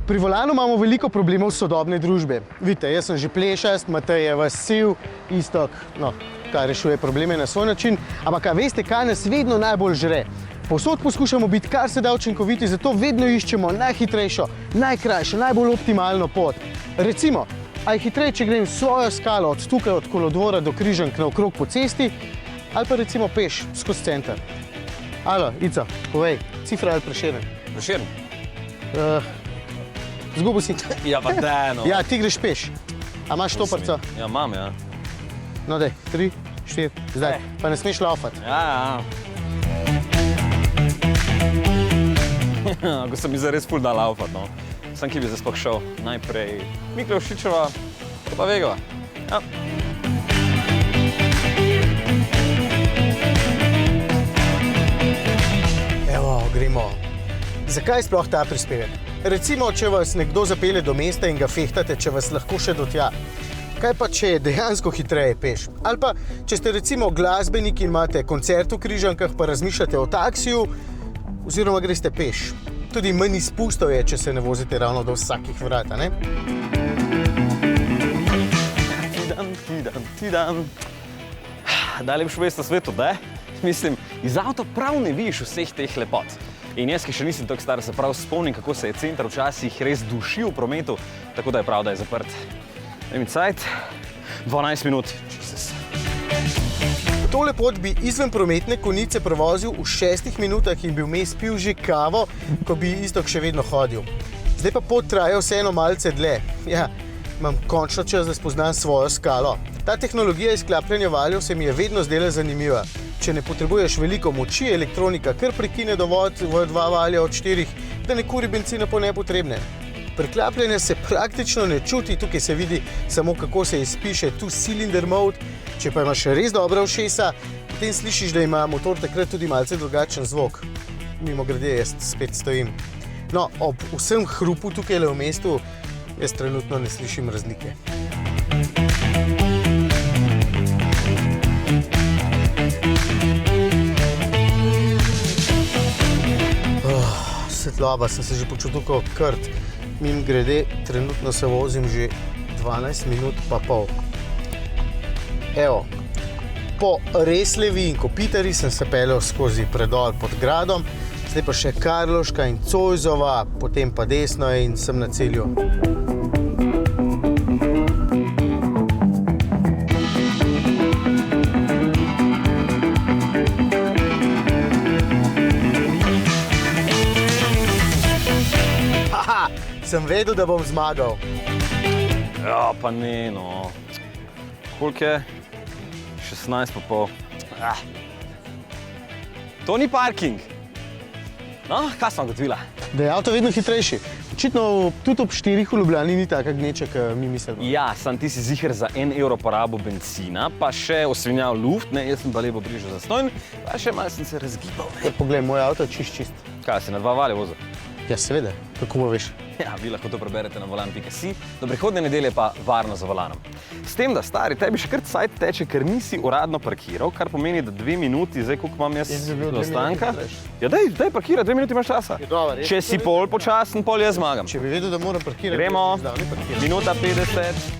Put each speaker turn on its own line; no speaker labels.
Pri volanu imamo veliko problemov sodobne družbe. Vidite, jaz sem že plešast, Matej je vas siv, Iztok, kaj rešuje probleme na svoj način, ampak veste, kaj nas vedno najbolj žre? Povsod poskušamo biti kar se da učinkoviti, zato vedno iščemo najhitrejšo, najkrajšo, najbolj optimalno pot. Recimo, a je hitreje, če grem svojo skalo od tukaj, od kolodvora do Križank naokrog po cesti, ali pa recimo peš skozi center. Alo, Ica, povej, Cifra ali Prešeren?
Prešeren?
Zgubil si.
Ja, pa dajno.
Ja, ti greš peš. A imaš štoparco?
Ja, imam, ja.
No daj, 3, 4, zdaj. Pa ne smeš laufati.
Ja. Ko sem mi zares ful da laufati, no. Sam ki bi zdaj sploh šel. Najprej Miklevšičeva, pa Vegova. Ja.
Evo, gremo. Zakaj sploh ta prispevek? Recimo, če vas nekdo zapelje do mesta in ga fehtate, če vas lahko še do tja. Kaj pa, če je dejansko hitreje peš? Ali pa, če ste recimo glasbeniki in imate koncert v Križankah, pa razmišljate o taksiju, oziroma greste peš. Tudi manj izpustov je, če se ne vozite ravno do vsakih vrat, ne?
Tidam. Najlepšo vest na svetu, da? Mislim, iz avta prav ne vidiš vseh teh lepot. In jaz, ki še nisem tako star, se prav spomnim, kako se je center včasih res dušil v prometu, tako da je prav, da je zaprt. Daj cajt, 12 minut. Jesus.
Tole pot bi izven prometne konice prevozil v 6 minutah in bi vmes pil že kavo, ko bi Iztok še vedno hodil. Zdaj pa pot traja vseeno malce dlje. Ja, imam končno čas, da spoznam svojo skalo. Ta tehnologija izklapljanja valjev se mi je vedno zdela zanimiva. Če ne potrebuješ veliko moči, elektronika kar prekine dovod v 2 valja od 4, da ne kuri bencina po nepotrebne. Preklapljanje se praktično ne čuti, tukaj se vidi samo, kako se izpiše two-cylinder mode. Če pa imaš res dobra ušesa, potem slišiš, da ima motor takrat tudi malce drugačen zvok. Mimogrede, jaz spet stojim. No, ob vsem hrupu tukaj v mestu, jaz trenutno ne slišim razlike. Svetloba, sem se že počutil kot krt. Mimogrede, trenutno se vozim že 12 minut pa pol. Evo, po res levi in Kopitari sem se peljal skozi predor pod gradom, zdaj pa še Karlovška in Cojzova, potem pa desno in sem na cilju. Sem vedel, da bom zmagal.
Ja, pa ne, no. Koliko je? 16 pa pol. To ni parking. No, kaj sem ugotovila?
Da je avto vedno hitrejši. Očitno tudi ob 4 v Ljubljani ni taka gneča, kot mi mislimo.
Ja, sam ti si ziher za 1 evro porabo benzina, pa še osvinjal luft, ne, jaz sem pa lepo bližje zastojn, pa še malo sem se razgibal.
Poglej, moj avto je čist.
Kaj, si na 2 valja vozil?
Ja, seveda. Kako bo veš?
Ja, vi lahko to preberete na volan.si. Do prihodnje nedelje pa varno za volanom. S tem, da stari, tebi še kar cajt teče, ker nisi uradno parkiral, kar pomeni, da 2 minuti, zdaj koliko imam jaz do ostanka. Ja, daj parkira, 2 minuti imaš časa. Če si pol počasen, pol jaz zmagam.
Če bi vedel, da moram parkirati,
gremo,
zdaj ne parkiram.
minuta 50.